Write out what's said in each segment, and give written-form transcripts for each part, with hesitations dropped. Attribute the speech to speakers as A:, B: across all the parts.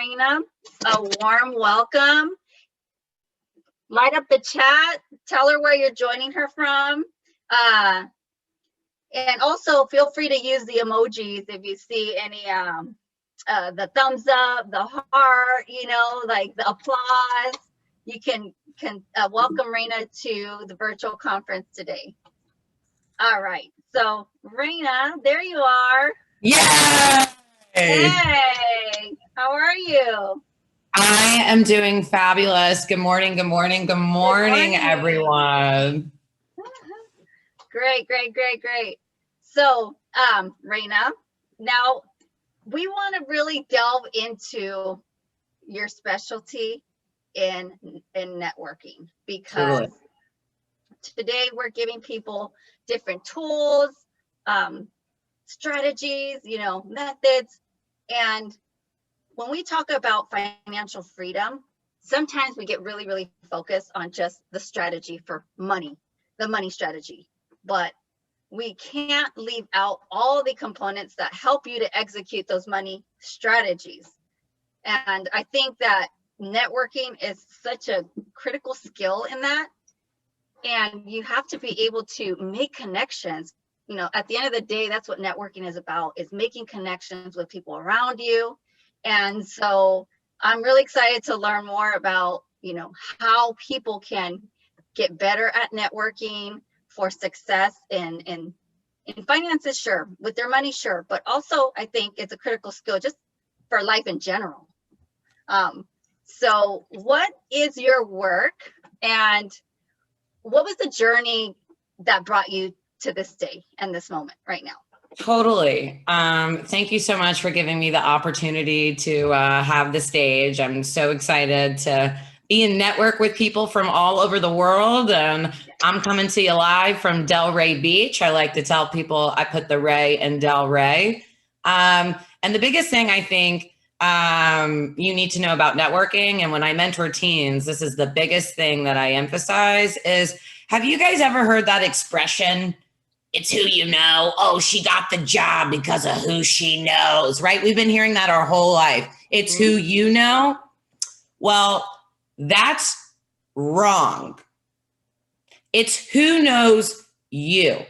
A: Rayna a warm welcome. Light up the chat. Tell her where you're joining her from. And also feel free to use the emojis if you see any, the thumbs up, the heart, you know, like the applause. You can welcome Rayna to the virtual conference today. All right, so Rayna, there you are.
B: Yay!
A: Hey, how are you?
B: I am doing fabulous. Good morning, good morning, good morning, everyone.
A: Great, great, great, great. So, Rayna, now we want to really delve into your specialty in networking, because today we're giving people different tools, strategies, you know, methods. And when we talk about financial freedom, sometimes we get really, really focused on just the strategy for money, the money strategy. But we can't leave out all the components that help you to execute those money strategies. And I think that networking is such a critical skill in that. And you have to be able to make connections. You know, at the end of the day, that's what networking is about, is making connections with people around you. And so I'm really excited to learn more about, you know, how people can get better at networking for success in finances, sure, with their money, sure, but also I think it's a critical skill just for life in general. So what is your work, and what was the journey that brought you to this day and this moment right now?
B: Totally. Thank you so much for giving me the opportunity to have the stage. I'm so excited to be in network with people from all over the world. And I'm coming to you live from Delray Beach. I like to tell people I put the Ray in Delray. And the biggest thing I think you need to know about networking, and when I mentor teens, this is the biggest thing that I emphasize, is, have you guys ever heard that expression? It's who you know. Oh, she got the job because of who she knows, right? We've been hearing that our whole life. It's who you know. Well, that's wrong. It's who knows you.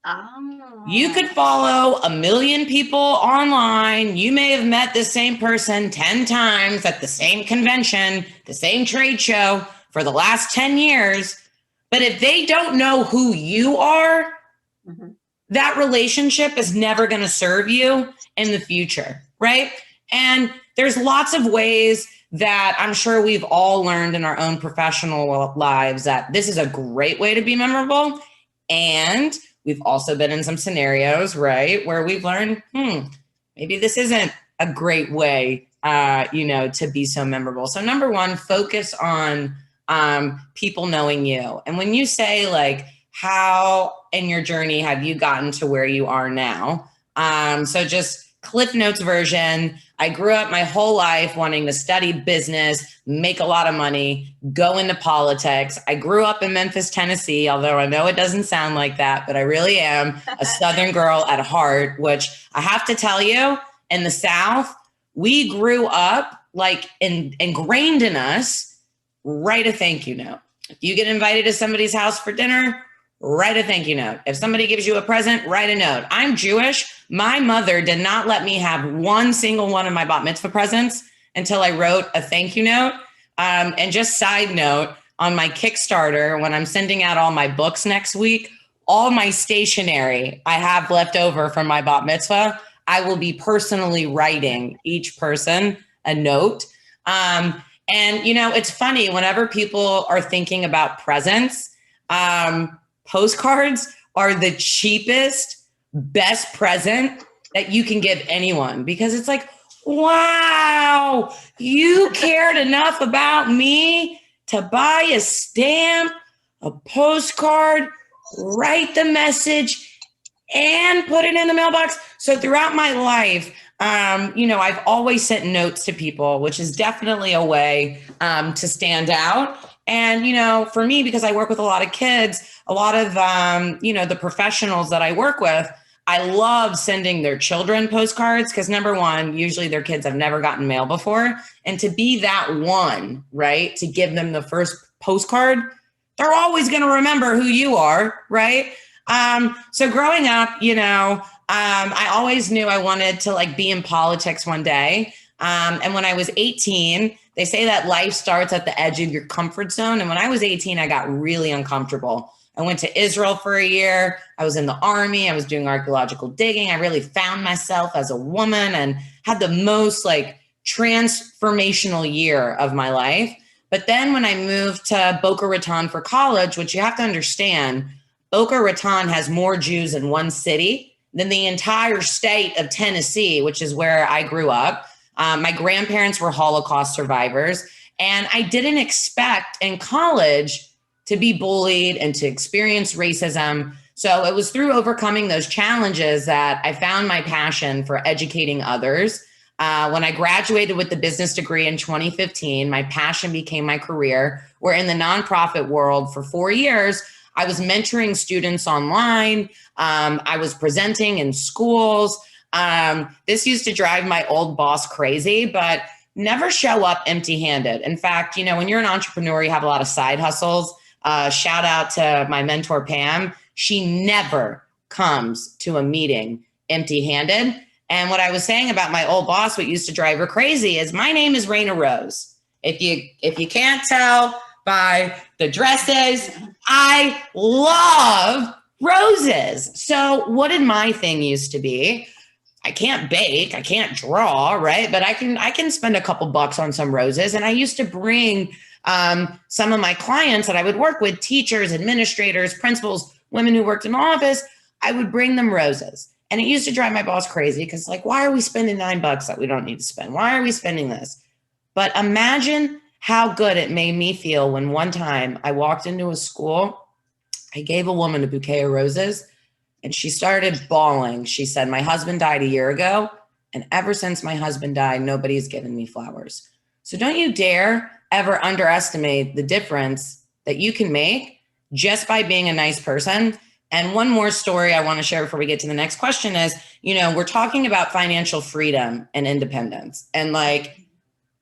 A: Oh.
B: You could follow 1 million people online. You may have met the same person 10 times at the same convention, the same trade show for the last 10 years. But if they don't know who you are, that relationship is never going to serve you in the future, right? And there's lots of ways that I'm sure we've all learned in our own professional lives that this is a great way to be memorable. And we've also been in some scenarios, right, where we've learned, maybe this isn't a great way, you know, to be so memorable. So number one, focus on people knowing you. And when you say, like, how in your journey have you gotten to where you are now? So just Cliff Notes version. I grew up my whole life wanting to study business, make a lot of money, go into politics. I grew up in Memphis, Tennessee, although I know it doesn't sound like that, but I really am a Southern girl at heart, which I have to tell you, in the South, we grew up like ingrained in us, write a thank you note. If you get invited to somebody's house for dinner, write a thank you note. If somebody gives you a present, write a note. I'm Jewish. My mother did not let me have one single one of my bat mitzvah presents until I wrote a thank you note. And just side note, on my Kickstarter, when I'm sending out all my books next week, all my stationery I have left over from my bat mitzvah, I will be personally writing each person a note. And, you know, it's funny, whenever people are thinking about presents, postcards are the cheapest, best present that you can give anyone, because it's like, wow, you cared enough about me to buy a stamp, a postcard, write the message, and put it in the mailbox. So throughout my life, you know, I've always sent notes to people, which is definitely a way to stand out. And, you know, for me, because I work with a lot of kids, a lot of, you know, the professionals that I work with, I love sending their children postcards because number one, usually their kids have never gotten mail before. And to be that one, right, to give them the first postcard, they're always going to remember who you are, right? So growing up, I always knew I wanted to like be in politics one day. And when I was 18, they say that life starts at the edge of your comfort zone. And when I was 18, I got really uncomfortable. I went to Israel for a year. I was in the army. I was doing archaeological digging. I really found myself as a woman and had the most like transformational year of my life. But then when I moved to Boca Raton for college, which you have to understand, Boca Raton has more Jews in one city than the entire state of Tennessee, which is where I grew up. My grandparents were Holocaust survivors, and I didn't expect in college to be bullied and to experience racism. So it was through overcoming those challenges that I found my passion for educating others. When I graduated with the business degree in 2015, my passion became my career. Where in the nonprofit world for 4 years, I was mentoring students online. I was presenting in schools. This used to drive my old boss crazy, but never show up empty-handed. In fact, when you're an entrepreneur, you have a lot of side hustles. Shout out to my mentor, Pam. She never comes to a meeting empty-handed. And what I was saying about my old boss, what used to drive her crazy is my name is Rayna Rose. If you can't tell by the dresses, I love roses. So what did my thing used to be? I can't bake, I can't draw, right? But I can spend a couple bucks on some roses. And I used to bring some of my clients that I would work with, teachers, administrators, principals, women who worked in the office, I would bring them roses. And it used to drive my boss crazy because like, why are we spending $9 that we don't need to spend? Why are we spending this? But imagine how good it made me feel when one time I walked into a school, I gave a woman a bouquet of roses and she started bawling. She said, my husband died a year ago. And ever since my husband died, nobody's given me flowers. So don't you dare ever underestimate the difference that you can make just by being a nice person. And one more story I want to share before we get to the next question is, we're talking about financial freedom and independence. And like,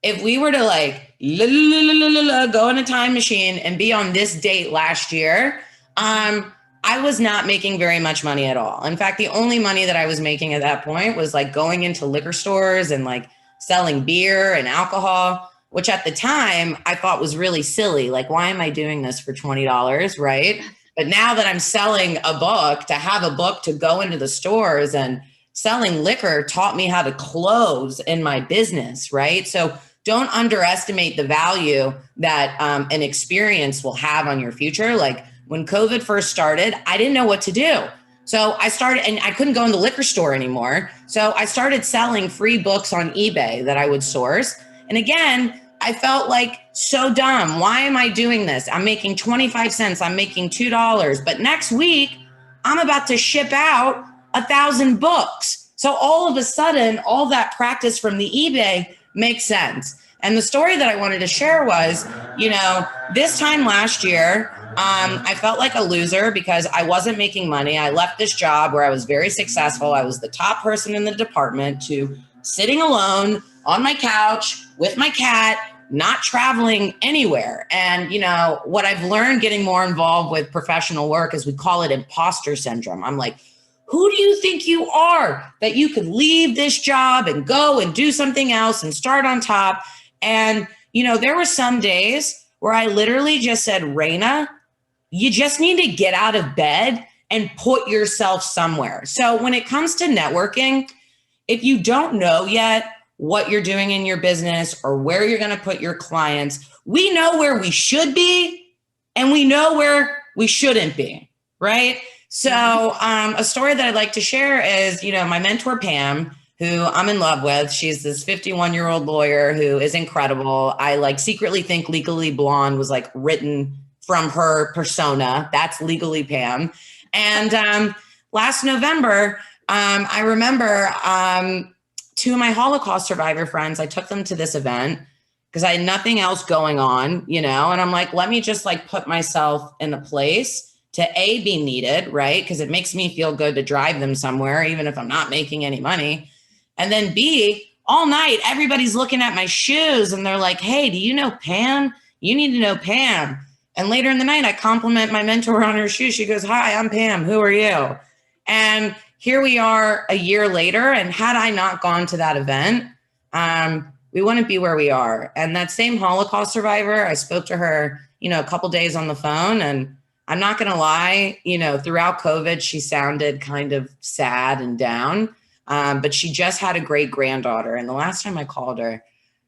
B: if we were to like go in a time machine and be on this date last year, I was not making very much money at all. In fact, the only money that I was making at that point was like going into liquor stores and like selling beer and alcohol, which at the time I thought was really silly. Like, why am I doing this for $20, right? But now that I'm selling a book, to have a book to go into the stores and selling liquor taught me how to close in my business, right? So don't underestimate the value that an experience will have on your future. Like when COVID first started, I didn't know what to do. So I started, and I couldn't go in the liquor store anymore. So I started selling free books on eBay that I would source. And again, I felt like so dumb. Why am I doing this? I'm making 25 cents. I'm making $2. But next week, I'm about to ship out 1,000 books. So all of a sudden, all that practice from the eBay makes sense. And the story that I wanted to share was, this time last year, I felt like a loser because I wasn't making money. I left this job where I was very successful. I was the top person in the department to sitting alone on my couch with my cat, not traveling anywhere. And, what I've learned getting more involved with professional work is we call it imposter syndrome. I'm like, who do you think you are that you could leave this job and go and do something else and start on top? And, there were some days where I literally just said, Rayna, you just need to get out of bed and put yourself somewhere. So when it comes to networking, if you don't know yet what you're doing in your business or where you're going to put your clients, we know where we should be and we know where we shouldn't be, right? So a story that I'd like to share is, my mentor, Pam, who I'm in love with. She's this 51-year-old lawyer who is incredible. I secretly think Legally Blonde was written from her persona. That's Legally Pam. And last November, I remember two of my Holocaust survivor friends, I took them to this event because I had nothing else going on, and I'm like, let me just put myself in a place to A, be needed, right? Because it makes me feel good to drive them somewhere, even if I'm not making any money. And then B, all night, everybody's looking at my shoes and they're like, hey, do you know Pam? You need to know Pam. And later in the night, I compliment my mentor on her shoes. She goes, hi, I'm Pam. Who are you? And here we are a year later. And had I not gone to that event, we wouldn't be where we are. And that same Holocaust survivor, I spoke to her, a couple days on the phone, and I'm not going to lie, throughout COVID, she sounded kind of sad and down, but she just had a great granddaughter. And the last time I called her,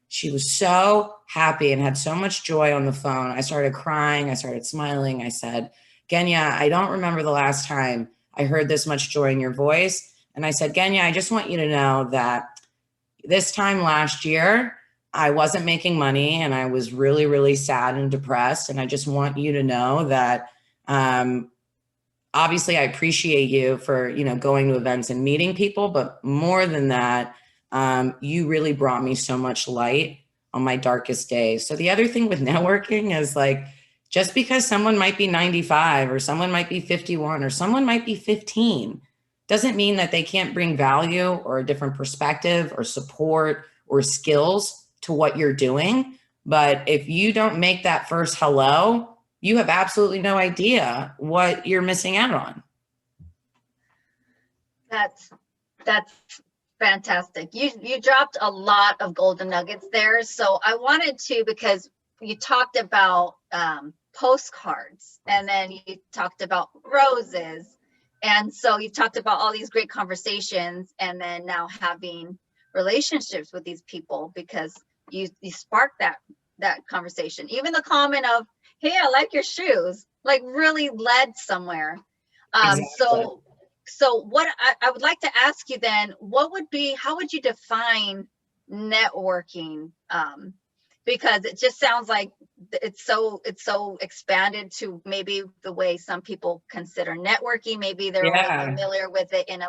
B: she was so happy and had so much joy on the phone. I started crying. I started smiling. I said, Genya, I don't remember the last time I heard this much joy in your voice. And I said, Genya, I just want you to know that this time last year, I wasn't making money and I was really, really sad and depressed. And I just want you to know that obviously I appreciate you for, going to events and meeting people, but more than that, you really brought me so much light on my darkest days. So the other thing with networking is like, just because someone might be 95 or someone might be 51 or someone might be 15, doesn't mean that they can't bring value or a different perspective or support or skills to what you're doing. But if you don't make that first hello, you have absolutely no idea what you're missing out on.
A: That's fantastic. You dropped a lot of golden nuggets there. So I wanted to, because you talked about postcards, and then you talked about roses. And so you talked about all these great conversations, and then now having relationships with these people because you sparked that conversation. Even the comment of, hey, I like your shoes, like really led somewhere.
B: Exactly.
A: So what I would like to ask you then, how would you define networking? Because it just sounds like it's so expanded to maybe the way some people consider networking. Maybe they're only familiar with it in a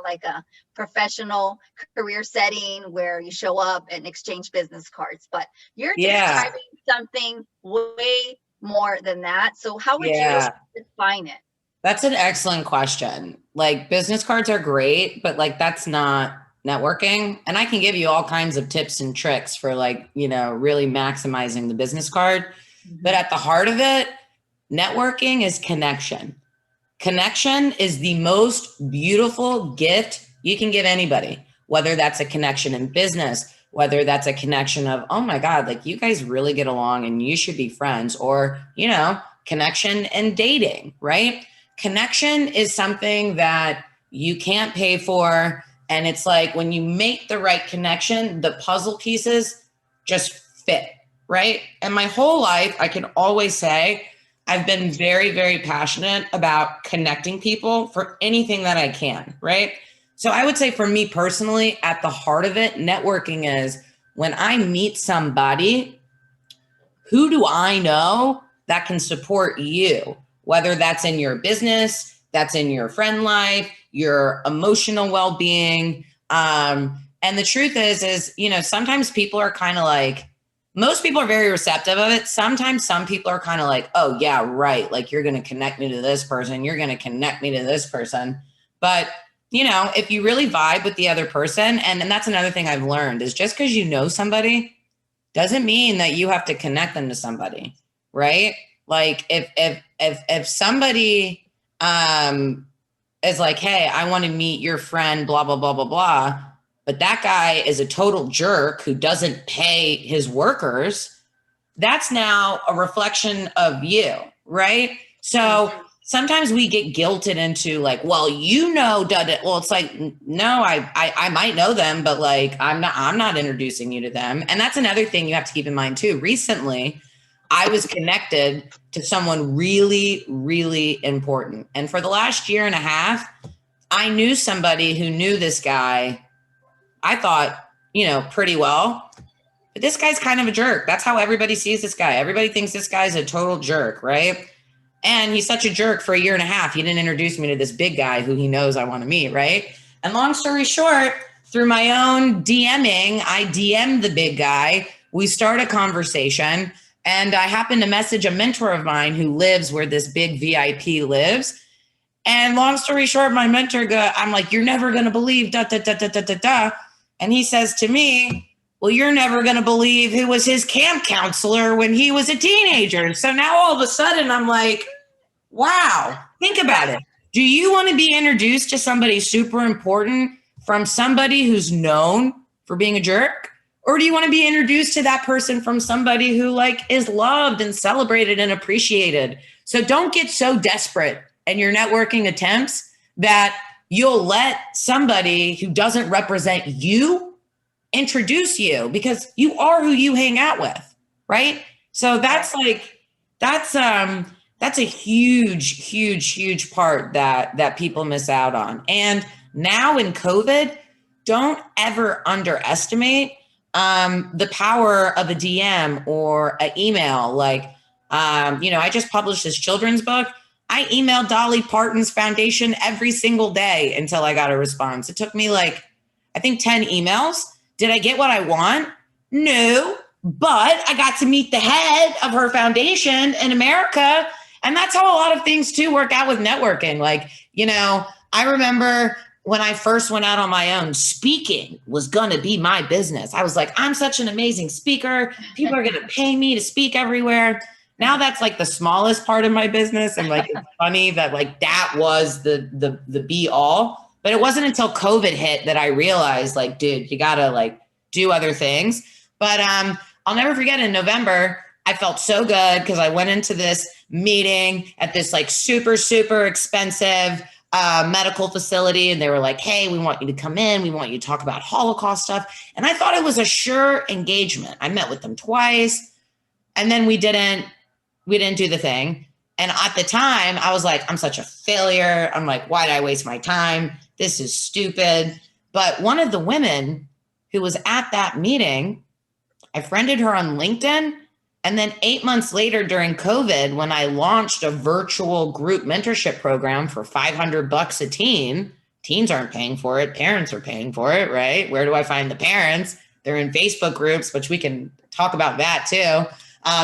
A: professional career setting where you show up and exchange business cards, but you're describing something way more than that. So how would you define it?
B: That's an excellent question. Like, business cards are great, but that's not networking. And I can give you all kinds of tips and tricks for really maximizing the business card. But at the heart of it, networking is connection. Connection is the most beautiful gift you can give anybody, whether that's a connection in business, whether that's a connection of, oh my God, you guys really get along and you should be friends, or, connection in dating, right? Connection is something that you can't pay for. And it's like when you make the right connection, the puzzle pieces just fit, right? And my whole life, I can always say, I've been very, very passionate about connecting people for anything that I can, right? So I would say for me personally, at the heart of it, networking is when I meet somebody, who do I know that can support you? Whether that's in your business, that's in your friend life, your emotional well-being. And the truth is, sometimes people are kind of most people are very receptive of it. Sometimes some people are kind of oh yeah, right. You're going to connect me to this person. You're going to connect me to this person. But, if you really vibe with the other person, and that's another thing I've learned is just because you know somebody doesn't mean that you have to connect them to somebody, right? If somebody is hey, I want to meet your friend, blah, blah, blah, blah, blah, but that guy is a total jerk who doesn't pay his workers, that's now a reflection of you, right? So sometimes we get guilted into well, well, it's no, I might know them, but I'm not introducing you to them. And that's another thing you have to keep in mind too. Recently, I was connected to someone really, really important. And for the last year and a half, I knew somebody who knew this guy, I thought, pretty well. But this guy's kind of a jerk. That's how everybody sees this guy. Everybody thinks this guy's a total jerk, right? And he's such a jerk for a year and a half. He didn't introduce me to this big guy who he knows I want to meet, right? And long story short, through my own DMing, I DM'd the big guy. We start a conversation. And I happened to message a mentor of mine who lives where this big VIP lives. And long story short, my mentor I'm like, you're never going to believe da, da, da, da, da, da, da. And he says to me, well, you're never going to believe who was his camp counselor when he was a teenager. So now all of a sudden I'm like, wow, think about it. Do you want to be introduced to somebody super important from somebody who's known for being a jerk? Or do you want to be introduced to that person from somebody who like is loved and celebrated and appreciated? So don't get so desperate in your networking attempts that you'll let somebody who doesn't represent you introduce you, because you are who you hang out with, right? So that's a huge part that people miss out on. And now in COVID, don't ever underestimate the power of a DM or an email. Like, I just published this children's book. I emailed Dolly Parton's foundation every single day until I got a response. It took me like, I think 10 emails. Did I get what I want? No, but I got to meet the head of her foundation in America. And that's how a lot of things too work out with networking. Like, I remember when I first went out on my own, speaking was going to be my business. I was like, I'm such an amazing speaker. People are going to pay me to speak everywhere. Now that's like the smallest part of my business. And like, it's funny that like that was the be all. But it wasn't until COVID hit that I realized, like, dude, you gotta like do other things. But I'll never forget, in November, I felt so good because I went into this meeting at this like super, super expensive medical facility. And they were like, hey, we want you to come in. We want you to talk about Holocaust stuff. And I thought it was a sure engagement. I met with them twice. And then we didn't do the thing. And at the time, I was like, I'm such a failure. I'm like, why did I waste my time? This is stupid. But one of the women who was at that meeting, I friended her on LinkedIn. And then 8 months later during COVID, when I launched a virtual group mentorship program for $500 a teen, teens aren't paying for it. Parents are paying for it, right? Where do I find the parents? They're in Facebook groups, which we can talk about that too.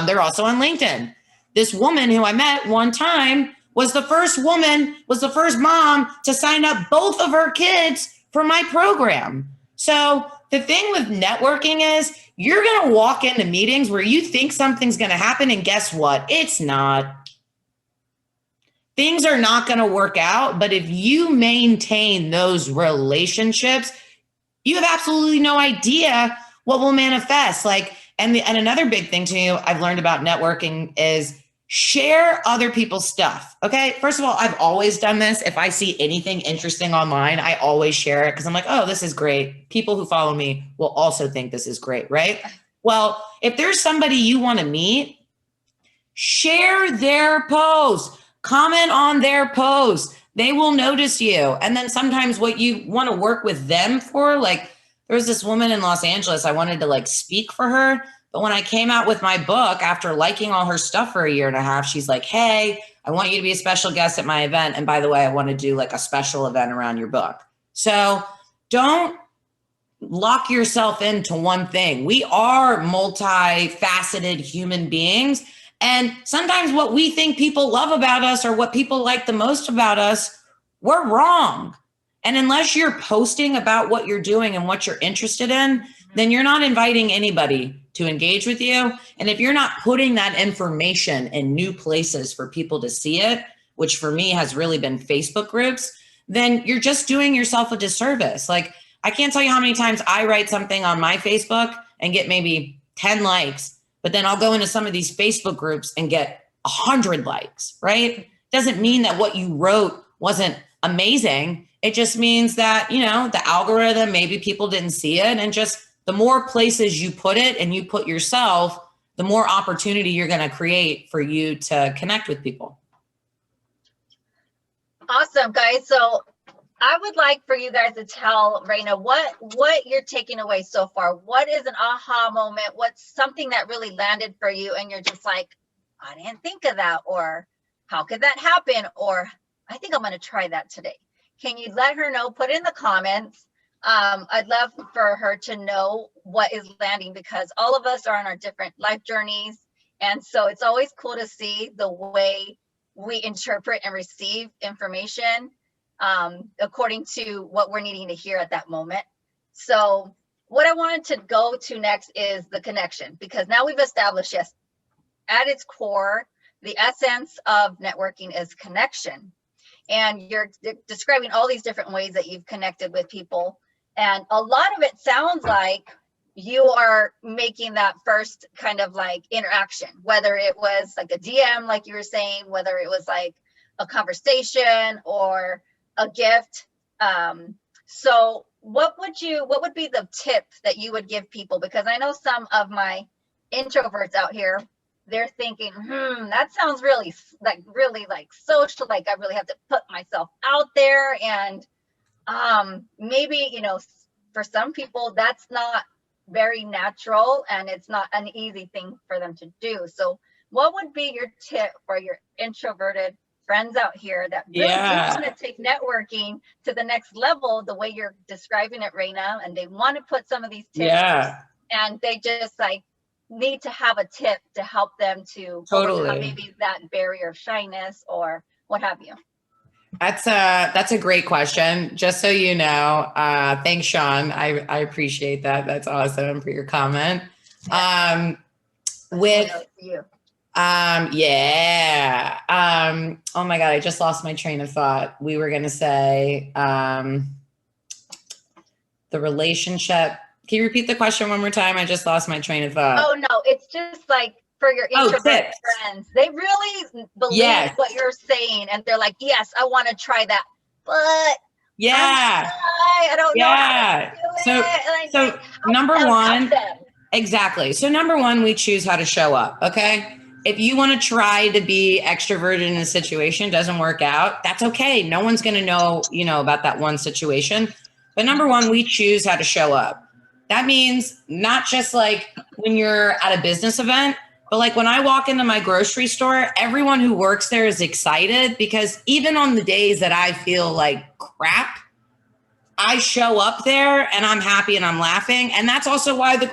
B: They're also on LinkedIn. This woman who I met one time was the first mom to sign up both of her kids for my program. So the thing with networking is you're going to walk into meetings where you think something's going to happen, and guess what? It's not. Things are not going to work out, but if you maintain those relationships, you have absolutely no idea what will manifest. Like, and another big thing too I've learned about networking is share other people's stuff. Okay. First of all, I've always done this. If I see anything interesting online, I always share it because I'm like, oh, this is great. People who follow me will also think this is great, right? Well, if there's somebody you want to meet, share their posts, comment on their posts. They will notice you. And then sometimes what you want to work with them for, like there was this woman in Los Angeles, I wanted to like speak for her. But when I came out with my book, after liking all her stuff for a year and a half, she's like, hey, I want you to be a special guest at my event. And by the way, I want to do like a special event around your book. So don't lock yourself into one thing. We are multifaceted human beings. And sometimes what we think people love about us or what people like the most about us, we're wrong. And unless you're posting about what you're doing and what you're interested in, then you're not inviting anybody to engage with you. And if you're not putting that information in new places for people to see it, which for me has really been Facebook groups, then you're just doing yourself a disservice. Like, I can't tell you how many times I write something on my Facebook and get maybe 10 likes, but then I'll go into some of these Facebook groups and get 100 likes, right? Doesn't mean that what you wrote wasn't amazing. It just means that, you know, the algorithm, maybe people didn't see it, and just the more places you put it and you put yourself, the more opportunity you're going to create for you to connect with people.
A: Awesome, guys. So I would like for you guys to tell Rayna what you're taking away so far. What is an aha moment? What's something that really landed for you and you're just like, I didn't think of that, or how could that happen? Or I think I'm going to try that today. Can you let her know? Put in the comments. I'd love for her to know what is landing, because all of us are on our different life journeys. And so it's always cool to see the way we interpret and receive information according to what we're needing to hear at that moment. So what I wanted to go to next is the connection, because now we've established, yes, at its core, the essence of networking is connection. And you're describing all these different ways that you've connected with people. And a lot of it sounds like you are making that first kind of like interaction, whether it was like a DM, like you were saying, whether it was like a conversation or a gift. So what would be the tip that you would give people? Because I know some of my introverts out here, they're thinking, that sounds really like social, like I really have to put myself out there. And maybe, you know, for some people that's not very natural and it's not an easy thing for them to do. So what would be your tip for your introverted friends out here that really do want to take networking to the next level, the way you're describing it, Rayna, and they want to put some of these tips and they just like need to have a tip to help them to overcome maybe that barrier of shyness or what have you?
B: That's a great question. Just so you know, thanks, Sean. I appreciate that. That's awesome for your comment. Oh my God, I just lost my train of thought. We were going to say, the relationship. Can you repeat the question one more time? I just lost my train of thought.
A: Oh no, it's just like for your introverted friends, they really believe what you're saying, and they're like, "Yes, I want to try that," but I don't know how to do it.
B: So number one, exactly. So number one, we choose how to show up. Okay. If you want to try to be extroverted in a situation, doesn't work out, that's okay. No one's going to know, you know, about that one situation. But number one, we choose how to show up. That means not just like when you're at a business event, but like when I walk into my grocery store, everyone who works there is excited, because even on the days that I feel like crap, I show up there and I'm happy and I'm laughing. And that's also why the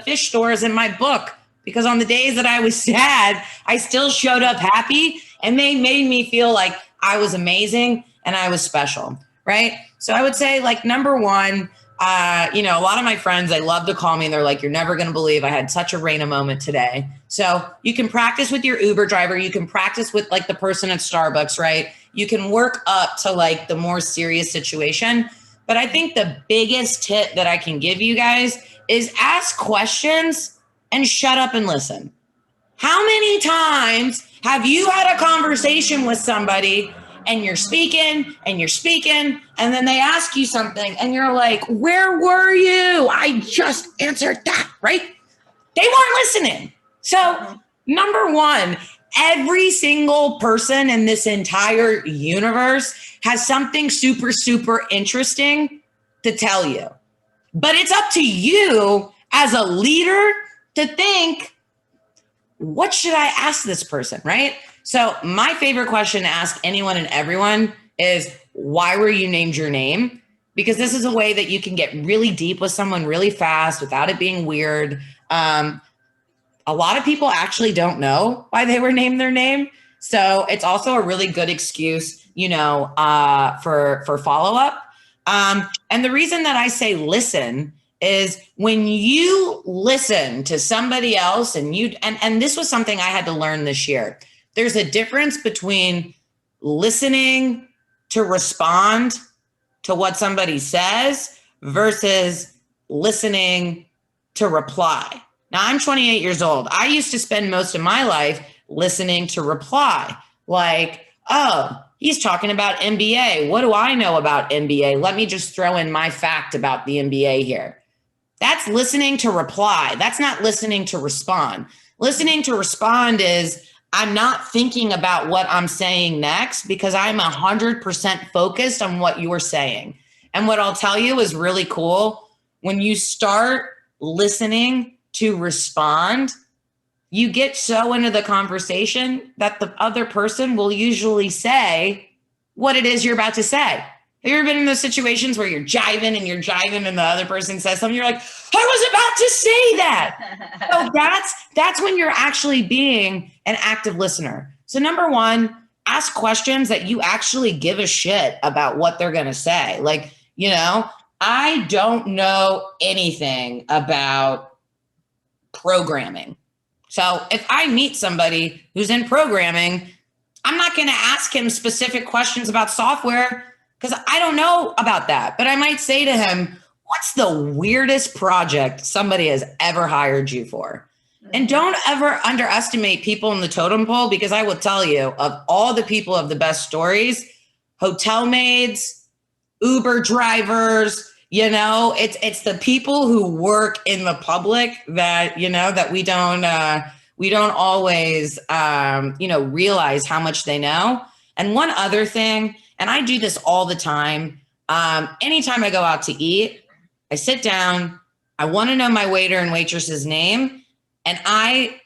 B: fish store is in my book, because on the days that I was sad, I still showed up happy and they made me feel like I was amazing and I was special, right? So I would say, like, number one, you know, a lot of my friends, they love to call me and they're like, "You're never going to believe I had such a Rayna moment today." So you can practice with your Uber driver. You can practice with like the person at Starbucks, right? You can work up to like the more serious situation. But I think the biggest tip that I can give you guys is ask questions and shut up and listen. How many times have you had a conversation with somebody and you're speaking and then they ask you something and you're like, "Where were you? I just answered that," right? They weren't listening. So number one, every single person in this entire universe has something super, super interesting to tell you. But it's up to you as a leader to think, what should I ask this person, right? So my favorite question to ask anyone and everyone is, why were you named your name? Because this is a way that you can get really deep with someone really fast without it being weird. A lot of people actually don't know why they were named their name. So it's also a really good excuse, you know, for follow-up. And the reason that I say listen is when you listen to somebody else and this was something I had to learn this year. There's a difference between listening to respond to what somebody says versus listening to reply. Now, I'm 28 years old. I used to spend most of my life listening to reply. Like, "Oh, he's talking about MBA. What do I know about MBA? Let me just throw in my fact about the MBA here." That's listening to reply. That's not listening to respond. Listening to respond is, I'm not thinking about what I'm saying next because I'm 100% focused on what you're saying. And what I'll tell you is really cool. When you start listening to respond, you get so into the conversation that the other person will usually say what it is you're about to say. Have you ever been in those situations where you're jiving and the other person says something, you're like, "I was about to say that." So that's when you're actually being an active listener. So number one, ask questions that you actually give a shit about what they're going to say. Like, you know, I don't know anything about programming. So if I meet somebody who's in programming, I'm not going to ask him specific questions about software because I don't know about that. But I might say to him, what's the weirdest project somebody has ever hired you for? And don't ever underestimate people in the totem pole, because I will tell you, of all the people of the best stories, hotel maids, Uber drivers, you know, it's the people who work in the public that, you know, that we don't always, you know, realize how much they know. And one other thing, and I do this all the time, anytime I go out to eat, I sit down, I want to know my waiter and waitress's name. And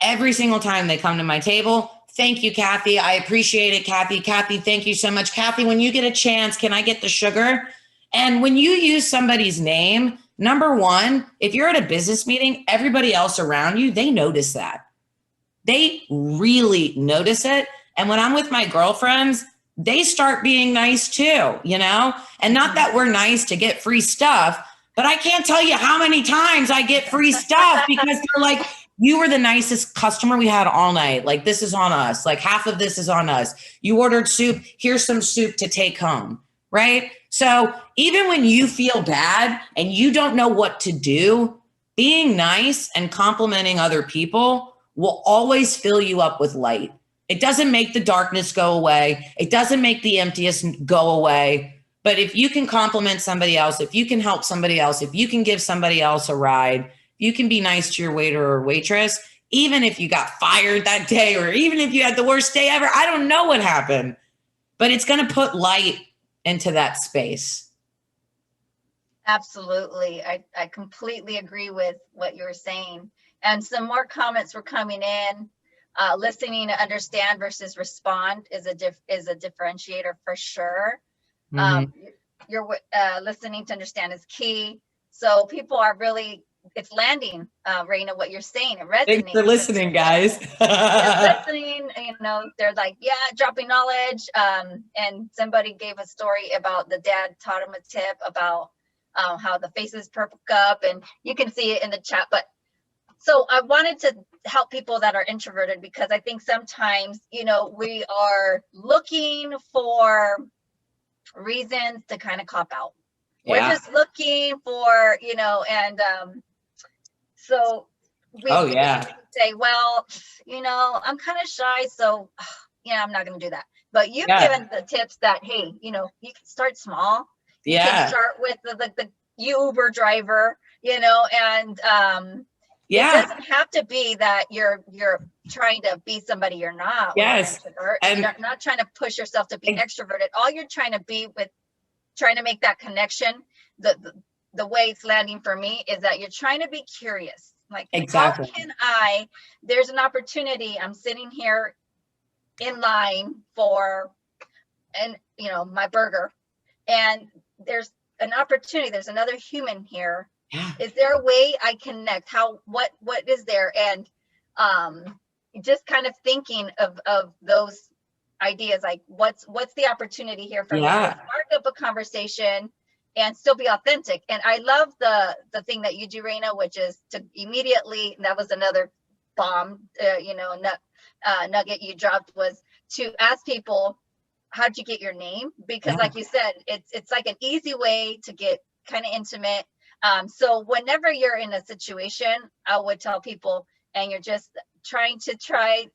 B: every single time they come to my table, thank you, Kathy. I appreciate it, Kathy. Kathy, thank you so much. Kathy, when you get a chance, can I get the sugar? And when you use somebody's name, number one, if you're at a business meeting, everybody else around you, they notice that. They really notice it. And when I'm with my girlfriends, they start being nice too, you know? And not that we're nice to get free stuff, but I can't tell you how many times I get free stuff because they're like, you were the nicest customer we had all night. Like, this is on us. Like, half of this is on us. You ordered soup. Here's some soup to take home, right? So even when you feel bad and you don't know what to do, being nice and complimenting other people will always fill you up with light. It doesn't make the darkness go away. It doesn't make the emptiness go away. But if you can compliment somebody else, if you can help somebody else, if you can give somebody else a ride, you can be nice to your waiter or waitress, even if you got fired that day, or even if you had the worst day ever. I don't know what happened, but it's going to put light into that space.
A: Absolutely. I completely agree with what you were saying. And some more comments were coming in. Listening to understand versus respond is a differentiator for sure. You're listening to understand is key. So people are really, it's landing, Rayna, what you're saying. It resonates.
B: Thanks for listening, guys.
A: Listening, you know, they're like, yeah, dropping knowledge. And somebody gave a story about the dad taught him a tip about how the faces perk up, and you can see it in the chat. But so I wanted to help people that are introverted, because I think sometimes, you know, we are looking for reasons to kind of cop out. Yeah. We're just looking for, you know, and so we say, well, you know, I'm kind of shy, so yeah, I'm not going to do that. But you've given the tips that, hey, you know, you can start small. You can start with the Uber driver, you know, and it doesn't have to be that you're trying to be somebody you're not.
B: Yes.
A: And you're not trying to push yourself to be extroverted. All you're trying to be with, trying to make that connection. The way it's landing for me is that you're trying to be curious. Like, exactly. How can there's an opportunity. I'm sitting here in line for, and you know, my burger, and there's an opportunity. There's another human here. Yeah. Is there a way I connect? What is there? And just kind of thinking of those ideas, like what's the opportunity here for me to spark up a conversation and still be authentic. And I love the thing that you do, Rayna, which is to immediately, and that was another bomb, you know, nugget you dropped, was to ask people, how'd you get your name? Because like you said, it's like an easy way to get kind of intimate. So whenever you're in a situation, I would tell people, and you're just trying to try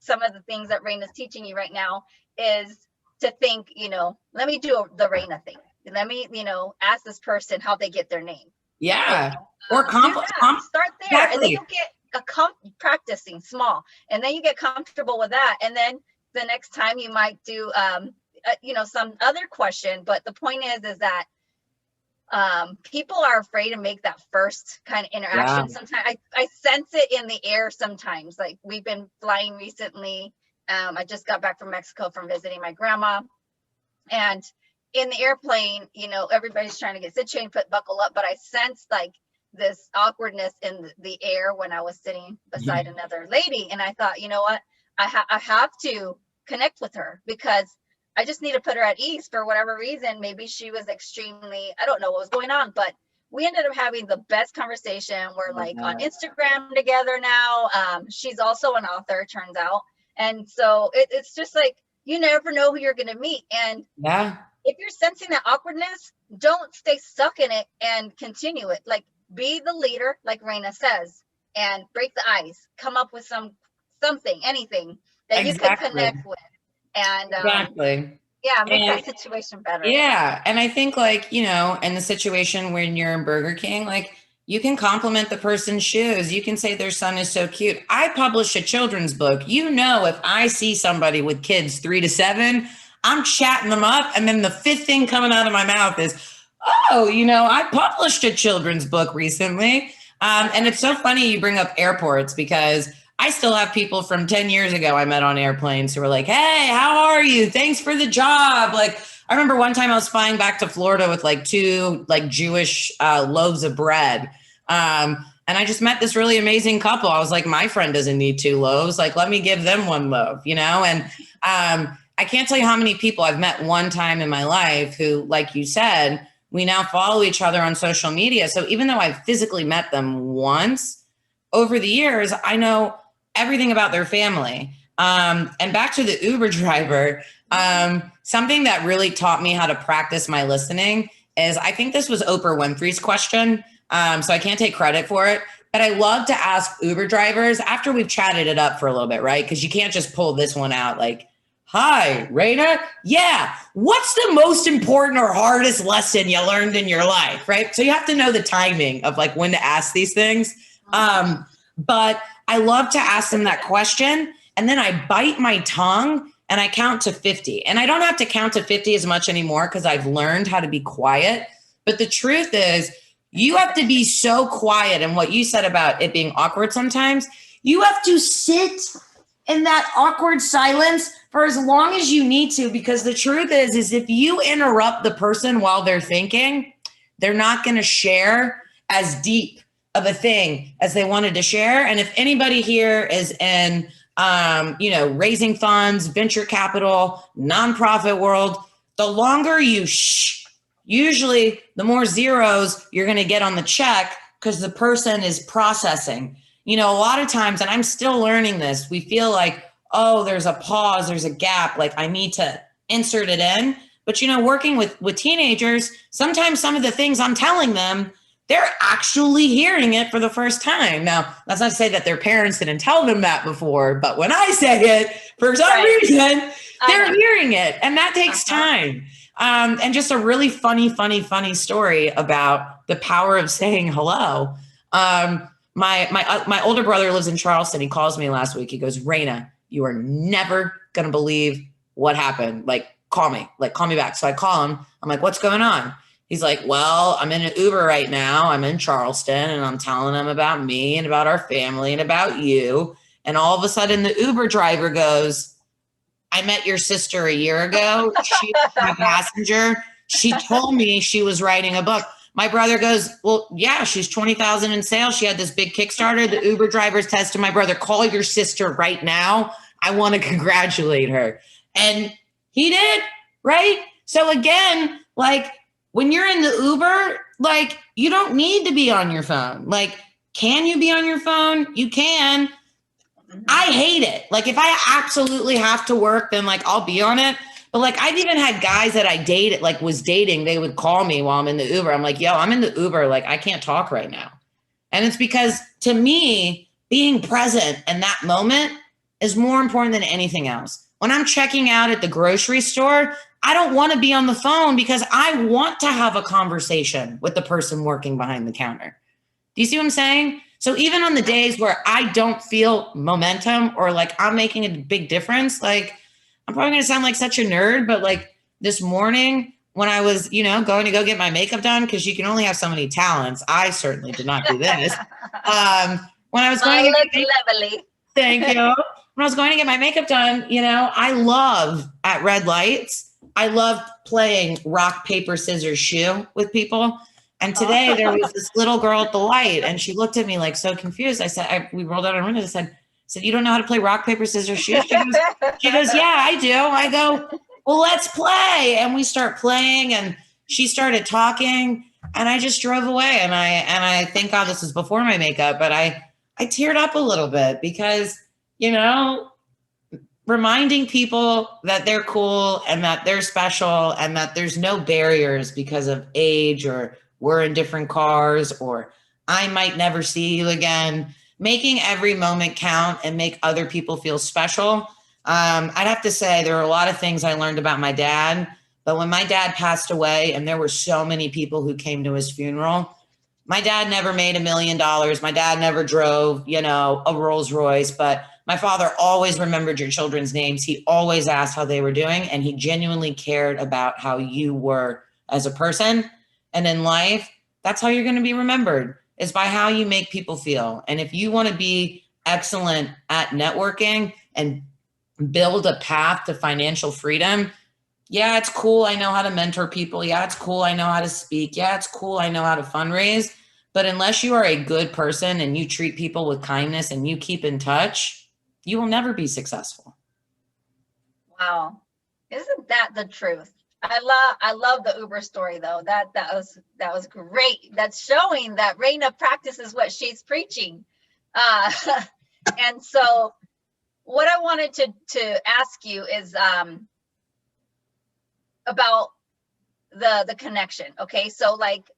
A: some of the things that Rayna's teaching you right now, is to think, you know, let me do the Rayna thing. Let me, you know, ask this person how they get their name. Yeah. Or start there. Exactly. And then you get practicing small, and then you get comfortable with that. And then the next time you might do, you know, some other question. But the point is that people are afraid to make that first kind of interaction. Sometimes I sense it in the air sometimes. Like, we've been flying recently. I just got back from Mexico from visiting my grandma, and in the airplane, you know, everybody's trying to get situated, buckle up, but I sensed like this awkwardness in the air when I was sitting beside another lady. And I thought, you know what, I have to connect with her because I just need to put her at ease for whatever reason. Maybe she was extremely, I don't know what was going on, but we ended up having the best conversation. We're like on Instagram together now. She's also an author, turns out. And so it's just like, you never know who you're going to meet. And if you're sensing that awkwardness, don't stay stuck in it and continue it. Like, be the leader, like Rayna says, and break the ice. Come up with something, anything that you can connect with. And make that situation better.
B: Yeah. And I think, like, you know, in the situation when you're in Burger King, like, you can compliment the person's shoes. You can say their son is so cute. I publish a children's book. You know, if I see somebody with kids 3 to 7, I'm chatting them up. And then the fifth thing coming out of my mouth is, oh, you know, I published a children's book recently. And it's so funny you bring up airports, because I still have people from 10 years ago I met on airplanes who were like, hey, how are you? Thanks for the job. Like, I remember one time I was flying back to Florida with like 2 like Jewish loaves of bread. And I just met this really amazing couple. I was like, my friend doesn't need 2 loaves. Like, let me give them 1 loaf, you know? And I can't tell you how many people I've met one time in my life who, like you said, we now follow each other on social media. So even though I've physically met them once, over the years, I know everything about their family. And back to the Uber driver, something that really taught me how to practice my listening is, I think this was Oprah Winfrey's question. So I can't take credit for it, but I love to ask Uber drivers after we've chatted it up for a little bit, right? Because you can't just pull this one out like, hi, Rayna. Yeah. What's the most important or hardest lesson you learned in your life, right? So you have to know the timing of like when to ask these things. But I love to ask them that question, and then I bite my tongue and I count to 50. And I don't have to count to 50 as much anymore because I've learned how to be quiet. But the truth is, you have to be so quiet. And what you said about it being awkward sometimes, you have to sit in that awkward silence for as long as you need to, because the truth is if you interrupt the person while they're thinking, they're not going to share as deep of a thing as they wanted to share. And if anybody here is in, raising funds, venture capital, nonprofit world, the longer you usually the more zeros you're going to get on the check, because the person is processing. You know, a lot of times, and I'm still learning this, we feel like, oh, there's a pause, there's a gap, like I need to insert it in. But, you know, working with teenagers, sometimes some of the things I'm telling them, they're actually hearing it for the first time. Now, that's not to say that their parents didn't tell them that before, but when I say it, for some reason, they're hearing it, and that takes time. And just a really funny story about the power of saying hello. My older brother lives in Charleston. He calls me last week. He goes, Rayna, you are never going to believe what happened. Like, call me back. So I call him. I'm like, what's going on? He's like, well, I'm in an Uber right now. I'm in Charleston, and I'm telling them about me and about our family and about you. And all of a sudden the Uber driver goes, I met your sister a year ago. She was my passenger. She told me she was writing a book. My brother goes, well, yeah, she's 20,000 in sales. She had this big Kickstarter. The Uber drivers tested my brother, call your sister right now. I want to congratulate her. And he did, right? So again, like, when you're in the Uber, like, you don't need to be on your phone. Like, can you be on your phone? You can. I hate it. Like, if I absolutely have to work, then like I'll be on it. But like, I've even had guys that I dated, like was dating, they would call me while I'm in the Uber. I'm like, yo, I'm in the Uber. Like, I can't talk right now. And it's because, to me, being present in that moment is more important than anything else. When I'm checking out at the grocery store, I don't want to be on the phone because I want to have a conversation with the person working behind the counter. Do you see what I'm saying? So even on the days where I don't feel momentum or like I'm making a big difference, like, I'm probably going to sound like such a nerd, but like this morning when I was, going to go get my makeup done, because you can only have so many talents. I certainly did not do this. When I was going to get
A: lovely.
B: Thank you. When I was going to get my makeup done, I love at red lights. I love playing rock, paper, scissors, shoe with people. And today there was this little girl at the light, and she looked at me like so confused. I said, we rolled out our windows. I said, said, you don't know how to play rock, paper, scissors, shoot? She goes, yeah, I do. I go, well, let's play. And we start playing, and she started talking, and I just drove away. And I thank God this was before my makeup, but I teared up a little bit because, you know, reminding people that they're cool and that they're special and that there's no barriers because of age, or we're in different cars, or I might never see you again. Making every moment count and make other people feel special. I'd have to say there are a lot of things I learned about my dad, but when my dad passed away and there were so many people who came to his funeral, my dad never made $1 million. My dad never drove, you know, a Rolls Royce, but my father always remembered your children's names. He always asked how they were doing, and he genuinely cared about how you were as a person. And in life, that's how you're going to be remembered, is by how you make people feel. And if you want to be excellent at networking and build a path to financial freedom, yeah, it's cool. I know how to mentor people. Yeah, it's cool. I know how to speak. Yeah, it's cool. I know how to fundraise. But unless you are a good person and you treat people with kindness and you keep in touch, you will never be successful.
A: Wow. Isn't that the truth? I love the Uber story though. That was great. That's showing that Rayna practices what she's preaching. And so what I wanted to ask you is about the connection. Okay, so like,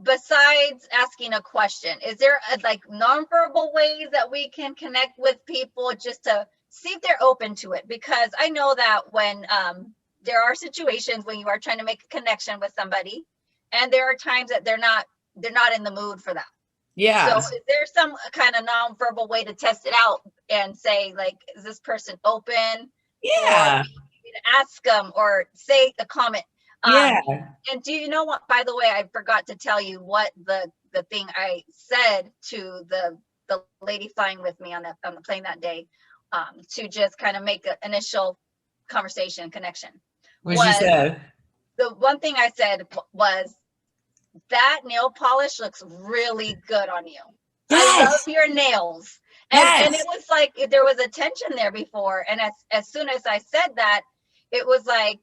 A: besides asking a question, is there like nonverbal ways that we can connect with people just to see if they're open to it? Because I know that when there are situations when you are trying to make a connection with somebody, and there are times that they're not in the mood for that.
B: Yeah.
A: So is there some kind of nonverbal way to test it out and say, like, is this person open?
B: Yeah.
A: Or maybe to ask them or say a comment.
B: Yeah.
A: And do you know what, by the way, I forgot to tell you what the thing I said to the lady flying with me on the plane that day, to just kind of make an initial conversation connection.
B: What did you say?
A: The one thing I said was, that nail polish looks really good on you.
B: Yes.
A: I love your nails. And,
B: Yes.
A: and it was like, there was a tension there before. And as soon as I said that, it was like,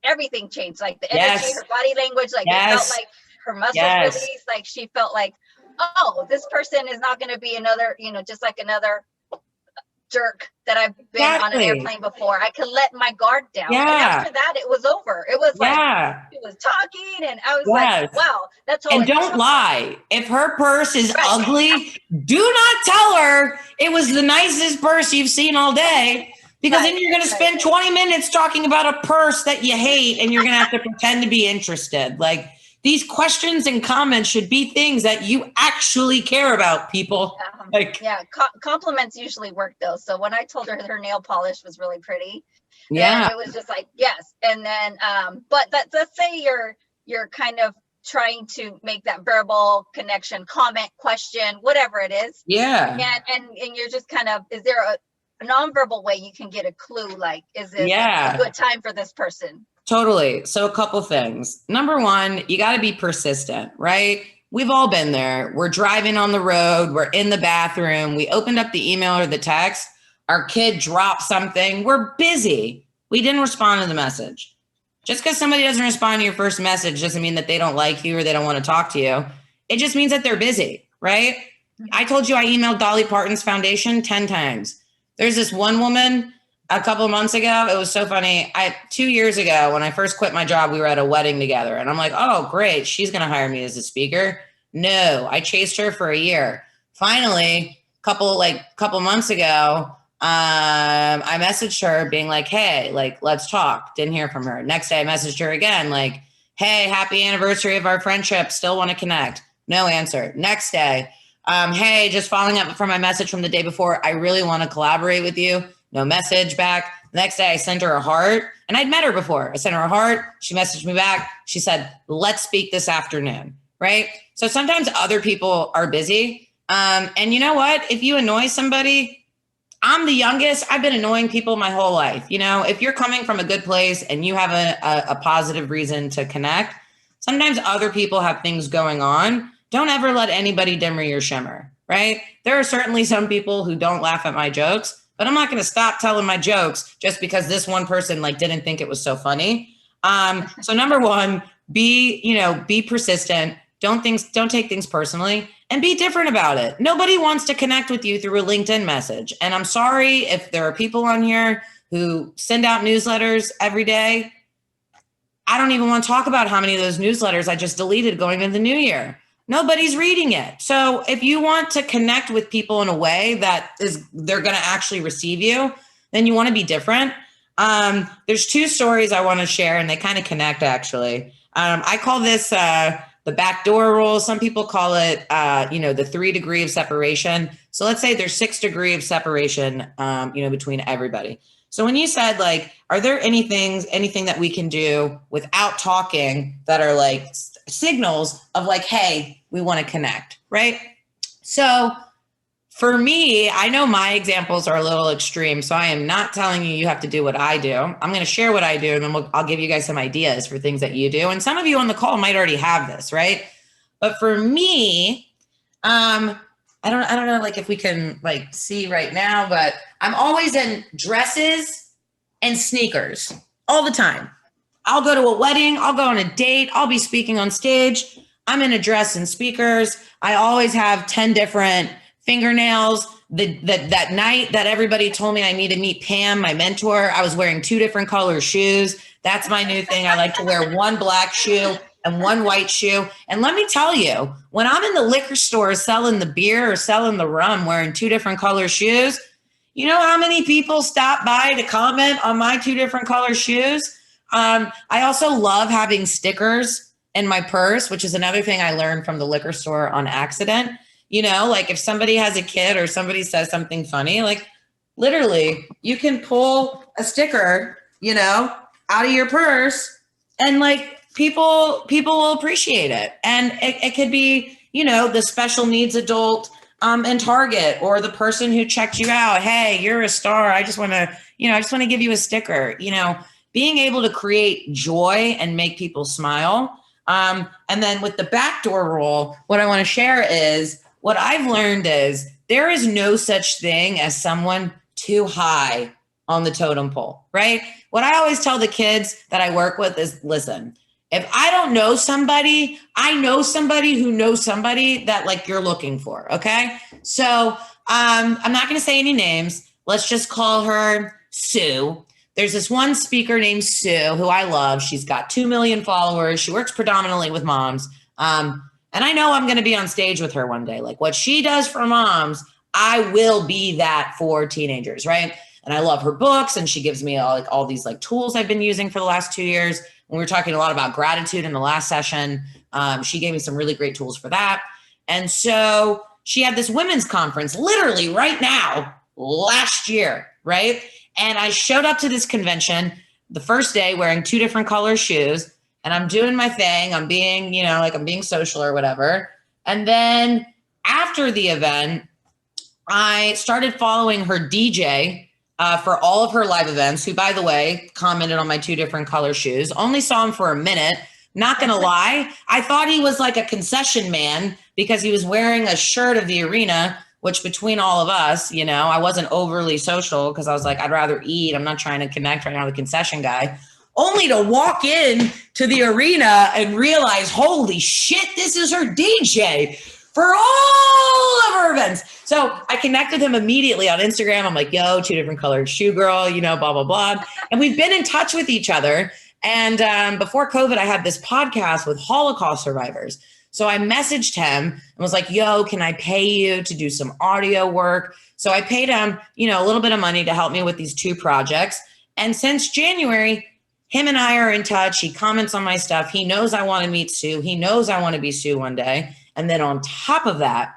A: everything changed. Like the energy,
B: Yes.
A: her body language, like
B: Yes.
A: it felt like her muscles
B: Yes.
A: released. Like she felt like, oh, this person is not going to be another, you know, just like another jerk that I've been on an airplane before. I could let my guard down.
B: Yeah.
A: And after that, it was over. It was like,
B: Yeah.
A: she was talking and I was
B: Yes.
A: like, wow, that's all.
B: And don't lie. If her purse is ugly, do not tell her it was the nicest purse you've seen all day, because then you're going to spend 20 minutes talking about a purse that you hate, and you're going to have to pretend to be interested. Like, these questions and comments should be things that you actually care about, people.
A: Compliments usually work though. So when I told her her nail polish was really pretty,
B: yeah,
A: it was just like, yes. And then, but let's say you're kind of trying to make that verbal connection, comment, question, whatever it is.
B: Yeah.
A: And you're just kind of, is there a nonverbal way you can get a clue? Like, is this a good time for this person?
B: Totally. So a couple things. Number one, you got to be persistent, right? We've all been there. We're driving on the road. We're in the bathroom. We opened up the email or the text. Our kid dropped something. We're busy. We didn't respond to the message. Just because somebody doesn't respond to your first message doesn't mean that they don't like you or they don't want to talk to you. It just means that they're busy, right? I told you I emailed Dolly Parton's foundation 10 times. There's this one woman a couple of months ago. It was so funny. 2 years ago, when I first quit my job, we were at a wedding together. And I'm like, oh, great. She's going to hire me as a speaker. No, I chased her for a year. Finally, couple months ago, I messaged her being like, hey, like, let's talk. Didn't hear from her. Next day, I messaged her again, like, hey, happy anniversary of our friendship. Still want to connect. No answer. Next day, hey, just following up from my message from the day before. I really want to collaborate with you. No message back. The next day I sent her a heart, and I'd met her before. I sent her a heart. She messaged me back. She said, let's speak this afternoon. Right. So sometimes other people are busy. And you know what? If you annoy somebody, I'm the youngest. I've been annoying people my whole life. You know, if you're coming from a good place and you have a positive reason to connect, sometimes other people have things going on. Don't ever let anybody dimmer your shimmer. right? There are certainly some people who don't laugh at my jokes, but I'm not going to stop telling my jokes just because this one person like didn't think it was so funny. So number one, be persistent. Don't take things personally, and be different about it. Nobody wants to connect with you through a LinkedIn message. And I'm sorry if there are people on here who send out newsletters every day. I don't even want to talk about how many of those newsletters I just deleted going into the new year. Nobody's reading it. So if you want to connect with people in a way that they're going to actually receive you, then you want to be different. There's two stories I want to share, and they kind of connect, actually. I call this the backdoor rule. Some people call it, the 3 degree of separation. So let's say there's 6 degree of separation, between everybody. So when you said, like, are there anything that we can do without talking that are like signals of like, hey, we want to connect, right? So for me, I know my examples are a little extreme, so I am not telling you have to do what I do. I'm going to share what I do, and then I'll give you guys some ideas for things that you do. And some of you on the call might already have this, right? But for me, I don't know, like if we can like see right now, but I'm always in dresses and sneakers all the time. I'll go to a wedding, I'll go on a date, I'll be speaking on stage. I'm in a dress and sneakers. I always have 10 different fingernails. That night that everybody told me I need to meet Pam, my mentor, I was wearing 2 different color shoes. That's my new thing. I like to wear one black shoe and one white shoe. And let me tell you, when I'm in the liquor store selling the beer or selling the rum wearing 2 different color shoes, you know how many people stop by to comment on my 2 different color shoes? I also love having stickers in my purse, which is another thing I learned from the liquor store on accident. Like if somebody has a kid or somebody says something funny, like literally you can pull a sticker, out of your purse, and like people will appreciate it. And it could be, the special needs adult in Target, or the person who checked you out. Hey, you're a star. I just want to give you a sticker. Being able to create joy and make people smile. And then with the backdoor rule, what I want to share is what I've learned is there is no such thing as someone too high on the totem pole, right? What I always tell the kids that I work with is, listen, if I don't know somebody, I know somebody who knows somebody that like you're looking for. Okay. So I'm not going to say any names. Let's just call her Sue. There's this one speaker named Sue who I love. She's got 2 million followers. She works predominantly with moms. And I know I'm going to be on stage with her one day. Like what she does for moms, I will be that for teenagers. Right. And I love her books, and she gives me all these like tools I've been using for the last 2 years. When we were talking a lot about gratitude in the last session, she gave me some really great tools for that. And so she had this women's conference literally right now, last year, right? And I showed up to this convention the first day wearing 2 different color shoes, and I'm doing my thing. I'm being, I'm being social or whatever. And then after the event, I started following her DJ for all of her live events, who, by the way, commented on my 2 different color shoes. Only saw him for a minute. Not going to lie. I thought he was like a concession man because he was wearing a shirt of the arena, which between all of us, I wasn't overly social because I was like, I'd rather eat. I'm not trying to connect right now with the concession guy. Only to walk in to the arena and realize, holy shit, this is her DJ for all of her events. So I connected him immediately on Instagram. I'm like, yo, 2 different colored shoe girl, blah, blah, blah. And we've been in touch with each other. And before COVID, I had this podcast with Holocaust survivors. So I messaged him and was like, yo, can I pay you to do some audio work? So I paid him, a little bit of money to help me with these 2 projects. And since January, him and I are in touch. He comments on my stuff. He knows I want to meet Sue. He knows I want to be Sue one day. And then on top of that,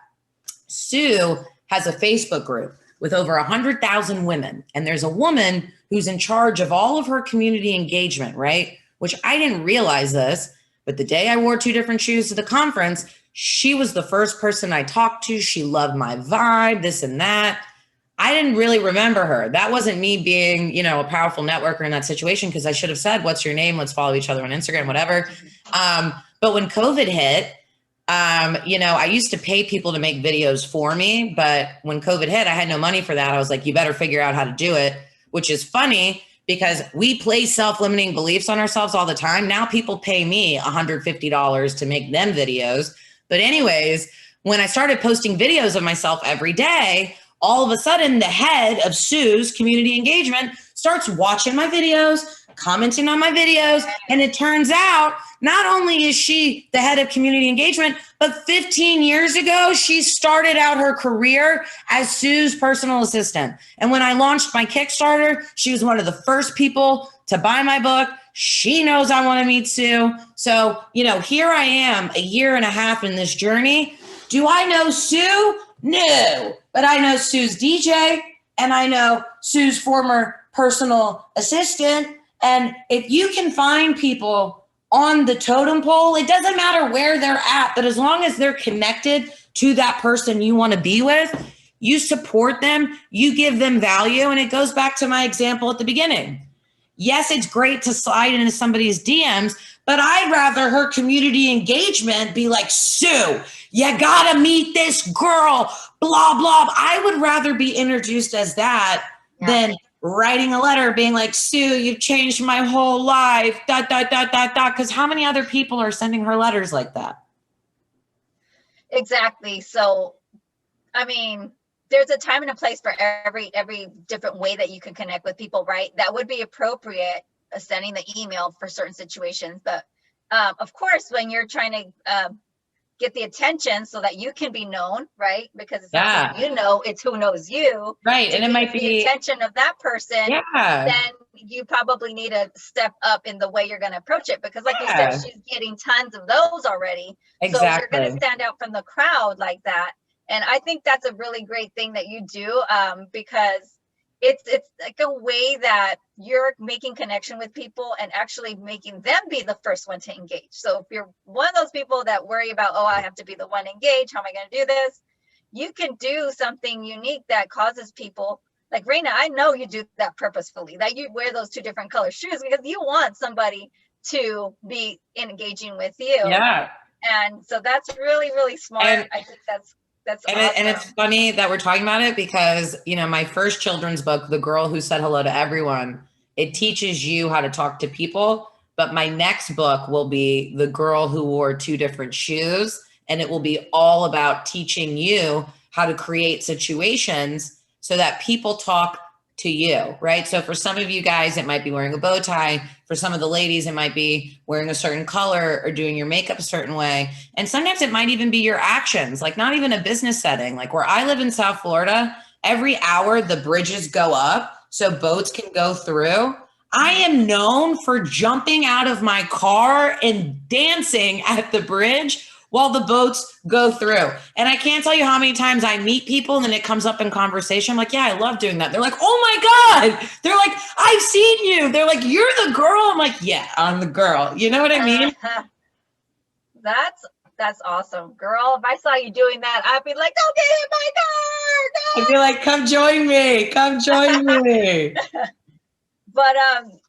B: Sue has a Facebook group with over 100,000 women. And there's a woman who's in charge of all of her community engagement, right? Which I didn't realize this, but the day I wore 2 different shoes to the conference, she was the first person I talked to. She loved my vibe, this and that. I didn't really remember her. That wasn't me being, a powerful networker in that situation, because I should have said, what's your name? Let's follow each other on Instagram, whatever. But when COVID hit, I used to pay people to make videos for me, but when COVID hit, I had no money for that. I was like, you better figure out how to do it, which is funny because we place self-limiting beliefs on ourselves all the time. Now people pay me $150 to make them videos. But anyways, when I started posting videos of myself every day, all of a sudden the head of 𝙬𝙬's community engagement starts watching my videos, commenting on my videos. And it turns out not only is she the head of community engagement, but 15 years ago, she started out her career as 𝙬𝙬's personal assistant. And when I launched my Kickstarter, she was one of the first people to buy my book. She knows I want to meet 𝙬𝙬. So, here I am a year and a half in this journey. Do I know 𝙬𝙬? No, but I know 𝙬𝙬's DJ and I know 𝙬𝙬's former personal assistant. And if you can find people on the totem pole, it doesn't matter where they're at, but as long as they're connected to that person you want to be with, you support them, you give them value. And it goes back to my example at the beginning. Yes, it's great to slide into somebody's DMs, but I'd rather her community engagement be like, 𝙬𝙬, you gotta meet this girl, blah, blah. I would rather be introduced as that than writing a letter being like, 𝙬𝙬, you've changed my whole life, ... Because how many other people are sending her letters like that?
A: Exactly. So, I mean, there's a time and a place for every different way that you can connect with people, right? That would be appropriate, sending the email for certain situations. But of course, when you're trying to get the attention so that you can be known, right? Because it's not who it's who knows you.
B: Right. And it might be
A: the attention of that person. Then you probably need to step up in the way you're going to approach it. Because like you said, she's getting tons of those already.
B: Exactly.
A: So you're going to stand out from the crowd like that. And I think that's a really great thing that you do, because it's like a way that you're making connection with people and actually making them be the first one to engage. So if you're one of those people that worry about, oh, I have to be the one engaged, how am I going to do this? You can do something unique that causes people, like Rayna, I know you do that purposefully, that you wear those two different color shoes because you want somebody to be engaging with you.
B: Yeah.
A: And so that's really, really smart.
B: And
A: I think that's awesome.
B: And it's funny that we're talking about it because, my first children's book, The Girl Who Said Hello to Everyone, it teaches you how to talk to people. But my next book will be The Girl Who Wore Two Different Shoes. And it will be all about teaching you how to create situations so that people talk to you, right? So for some of you guys, it might be wearing a bow tie. For some of the ladies, it might be wearing a certain color or doing your makeup a certain way. And sometimes it might even be your actions, like not even a business setting. Like where I live in South Florida, every hour the bridges go up so boats can go through. I am known for jumping out of my car and dancing at the bridge while the boats go through. And I can't tell you how many times I meet people and then it comes up in conversation. I'm like, yeah, I love doing that. They're like, oh my God. They're like, I've seen you. They're like, you're the girl. I'm like, yeah, I'm the girl. You know what I mean?
A: That's awesome. Girl, if I saw you doing that, I'd be like, don't get hit my car. No.
B: I'd be like, come join me. Come join me.
A: But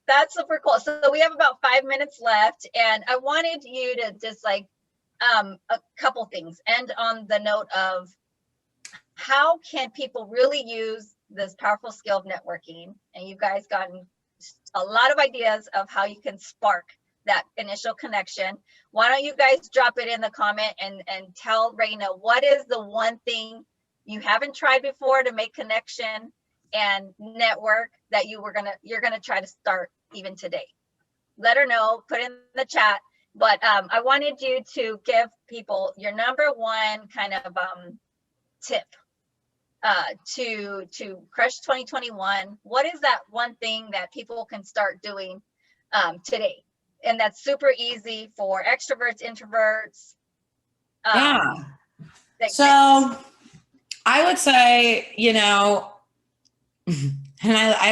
A: that's super cool. So we have about 5 minutes left. And I wanted you to just like, a couple things, and on the note of how can people really use this powerful skill of networking? And you guys gotten a lot of ideas of how you can spark that initial connection. Why don't you guys drop it in the comment and tell Rayna, what is the one thing you haven't tried before to make connection and network that you're gonna try to start even today? Let her know, put in the chat. But I wanted you to give people your number one kind of tip to crush 2021. What is that one thing that people can start doing today? And that's super easy for extroverts, introverts.
B: So I would say, and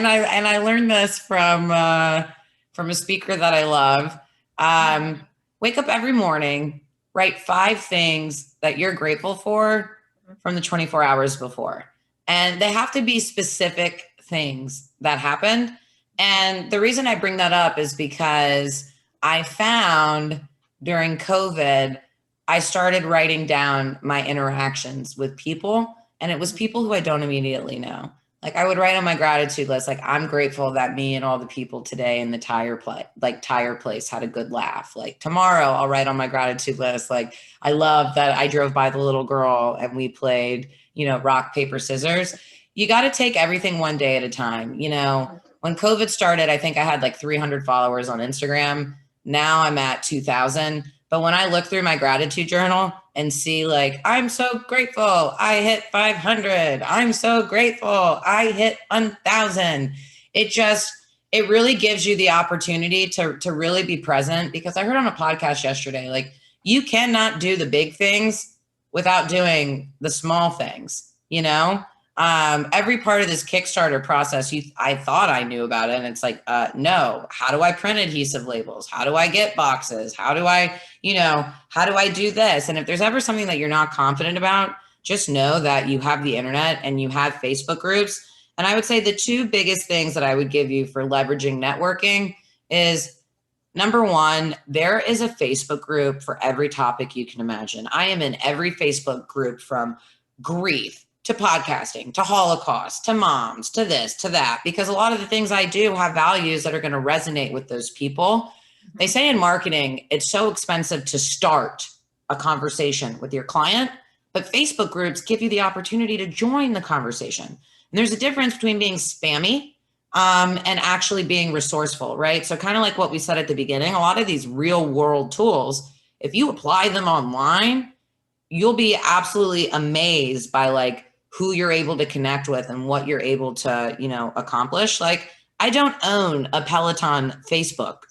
B: I learned this from a speaker that I love. Wake up every morning, write 5 things that you're grateful for from the 24 hours before. And they have to be specific things that happened. And the reason I bring that up is because I found during COVID, I started writing down my interactions with people, and it was people who I don't immediately know. Like I would write on my gratitude list, like I'm grateful that me and all the people today in the tire place had a good laugh. Like tomorrow I'll write on my gratitude list, like I love that I drove by the little girl and we played, rock, paper, scissors. You got to take everything one day at a time. When COVID started, I think I had like 300 followers on Instagram. Now I'm at 2,000. But when I look through my gratitude journal and see like, I'm so grateful I hit 500. I'm so grateful I hit 1,000. It really gives you the opportunity to really be present, because I heard on a podcast yesterday, like you cannot do the big things without doing the small things, every part of this Kickstarter process, I thought I knew about it. And it's like, no, how do I print adhesive labels? How do I get boxes? How do I do this? And if there's ever something that you're not confident about, just know that you have the internet and you have Facebook groups. And I would say the two biggest things that I would give you for leveraging networking is, number one, there is a Facebook group for every topic you can imagine. I am in every Facebook group, from grief to podcasting, to Holocaust, to moms, to this, to that, because a lot of the things I do have values that are going to resonate with those people. They say in marketing, it's so expensive to start a conversation with your client, but Facebook groups give you the opportunity to join the conversation. And there's a difference between being spammy and actually being resourceful, right? So kind of like what we said at the beginning, a lot of these real world tools, if you apply them online, you'll be absolutely amazed by like who you're able to connect with and what you're able to, accomplish. Like I don't own a Peloton Facebook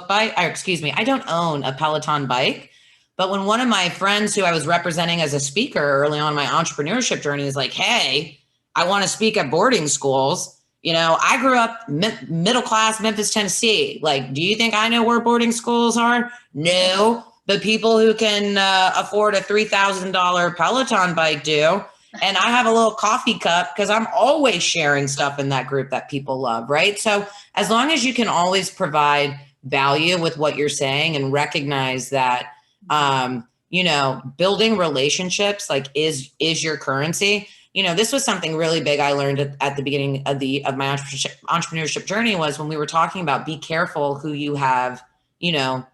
B: bike, I don't own a Peloton bike. But when one of my friends who I was representing as a speaker early on in my entrepreneurship journey is like, hey, I want to speak at boarding schools. I grew up middle class Memphis, Tennessee. Like, do you think I know where boarding schools are? No. The people who can afford a $3,000 Peloton bike do. And I have a little coffee cup because I'm always sharing stuff in that group that people love, right? So as long as you can always provide value with what you're saying and recognize that, building relationships like is your currency. This was something really big I learned at the beginning of my entrepreneurship journey, was when we were talking about be careful who you have, who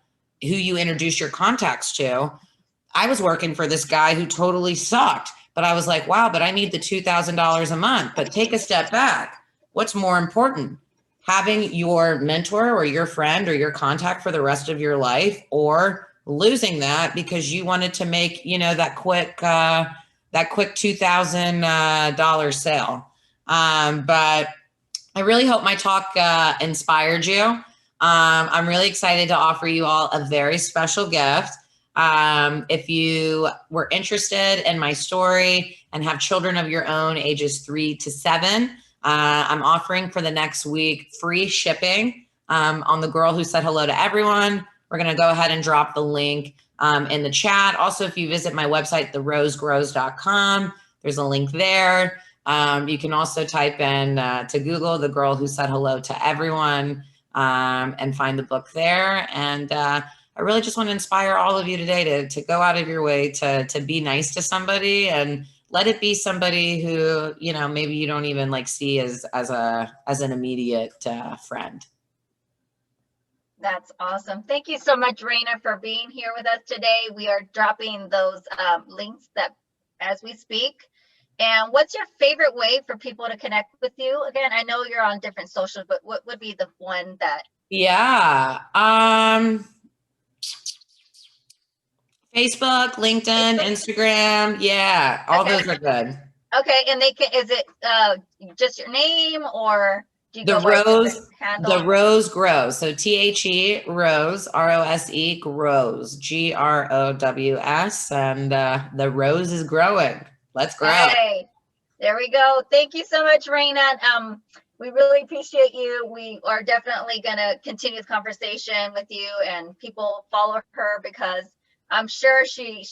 B: you introduce your contacts to. I was working for this guy who totally sucked, but I was like, wow, but I need the $2,000 a month. But take a step back. What's more important? Having your mentor or your friend or your contact for the rest of your life, or losing that because you wanted to make, that quick $2,000 sale. But I really hope my talk inspired you. I'm really excited to offer you all a very special gift. If you were interested in my story and have children of your own, ages 3 to 7, I'm offering for the next week free shipping on the Girl Who Said Hello to Everyone. We're going to go ahead and drop the link in the chat. Also, if you visit my website, therosegrows.com, there's a link there. You can also type in to Google The Girl Who Said Hello to Everyone and find the book there. And I really just want to inspire all of you today to go out of your way to be nice to somebody, and let it be somebody who, maybe you don't even like see as an immediate friend.
A: That's awesome. Thank you so much, Rayna, for being here with us today. We are dropping those links as we speak. And what's your favorite way for people to connect with you? Again, I know you're on different socials, but what would be the one that?
B: Yeah. Facebook, LinkedIn, Instagram. Yeah. All those are good.
A: Okay. And is it just your name, or do you
B: The Rose grows. So THE Rose, ROSE grows, GROWS, and the rose is growing. Let's grow.
A: Hey, there we go. Thank you so much, Rayna. We really appreciate you. We are definitely going to continue this conversation with you, and people follow her because I'm sure she